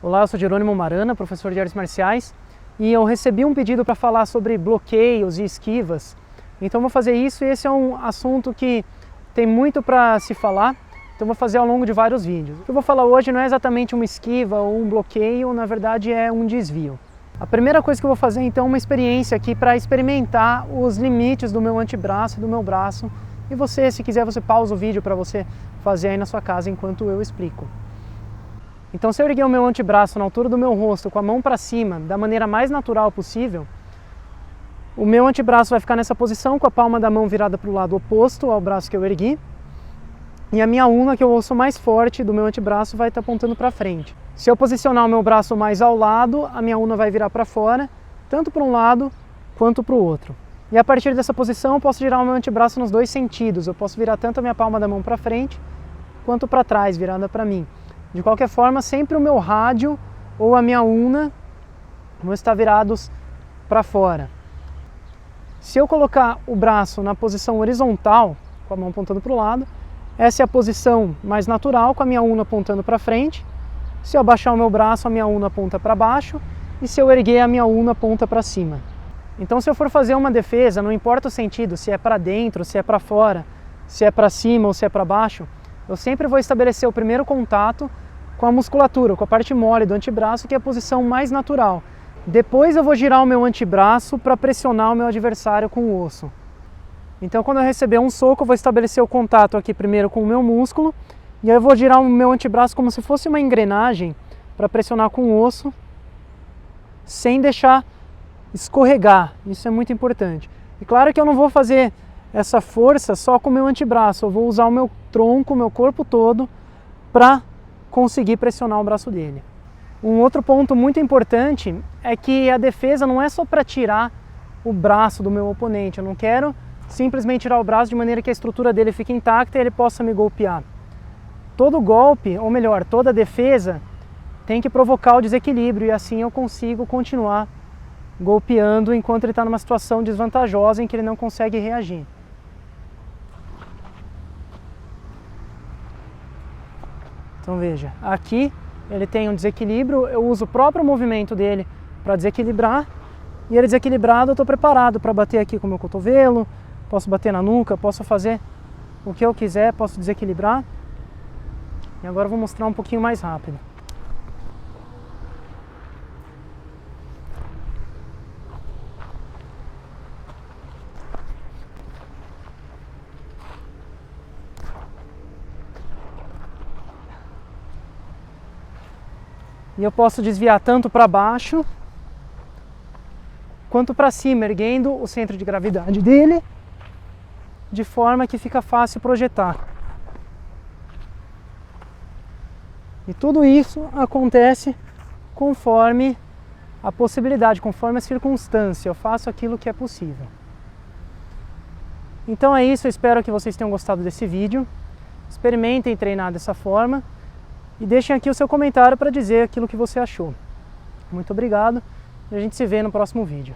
Olá, eu sou Jerônimo Marana, professor de artes marciais, e eu recebi um pedido para falar sobre bloqueios e esquivas. Então vou fazer isso, e esse é um assunto que tem muito para se falar, então vou fazer ao longo de vários vídeos. O que eu vou falar hoje não é exatamente uma esquiva ou um bloqueio, na verdade é um desvio. A primeira coisa que eu vou fazer então é uma experiência aqui para experimentar os limites do meu antebraço e do meu braço. E você, se quiser, você pausa o vídeo para você fazer aí na sua casa enquanto eu explico. Então, se eu erguer o meu antebraço na altura do meu rosto, com a mão para cima, da maneira mais natural possível, o meu antebraço vai ficar nessa posição, com a palma da mão virada para o lado oposto ao braço que eu ergui. E a minha ulna, que é o osso mais forte do meu antebraço, vai estar apontando para frente. Se eu posicionar o meu braço mais ao lado, a minha ulna vai virar para fora, tanto para um lado quanto para o outro. E a partir dessa posição eu posso girar o meu antebraço nos dois sentidos. Eu posso virar tanto a minha palma da mão para frente, quanto para trás, virada para mim. De qualquer forma, sempre o meu rádio ou a minha ulna vão estar virados para fora. Se eu colocar o braço na posição horizontal, com a mão apontando para o lado, essa é a posição mais natural, com a minha ulna apontando para frente. Se eu abaixar o meu braço, a minha ulna aponta para baixo. E se eu erguer, a minha ulna aponta para cima. Então, se eu for fazer uma defesa, não importa o sentido, se é para dentro, se é para fora, se é para cima ou se é para baixo, eu sempre vou estabelecer o primeiro contato com a musculatura, com a parte mole do antebraço, que é a posição mais natural. Depois eu vou girar o meu antebraço para pressionar o meu adversário com o osso. Então, quando eu receber um soco, eu vou estabelecer o contato aqui primeiro com o meu músculo, e aí eu vou girar o meu antebraço como se fosse uma engrenagem para pressionar com o osso, sem deixar escorregar. Isso é muito importante. E claro que eu não vou fazer essa força só com o meu antebraço, eu vou usar o meu tronco, o meu corpo todo, para conseguir pressionar o braço dele. Um outro ponto muito importante é que a defesa não é só para tirar o braço do meu oponente. Eu não quero simplesmente tirar o braço de maneira que a estrutura dele fique intacta e ele possa me golpear. Todo golpe, ou melhor, toda defesa, tem que provocar o desequilíbrio e assim eu consigo continuar golpeando enquanto ele está numa situação desvantajosa em que ele não consegue reagir. Então veja, aqui ele tem um desequilíbrio, eu uso o próprio movimento dele para desequilibrar, e ele desequilibrado eu estou preparado para bater aqui com o meu cotovelo, posso bater na nuca, posso fazer o que eu quiser, posso desequilibrar. E agora eu vou mostrar um pouquinho mais rápido. E eu posso desviar tanto para baixo quanto para cima, erguendo o centro de gravidade dele de forma que fica fácil projetar. E tudo isso acontece conforme a possibilidade, conforme a circunstância. Eu faço aquilo que é possível. Então é isso, eu espero que vocês tenham gostado desse vídeo. Experimentem treinar dessa forma. E deixem aqui o seu comentário para dizer aquilo que você achou. Muito obrigado e a gente se vê no próximo vídeo.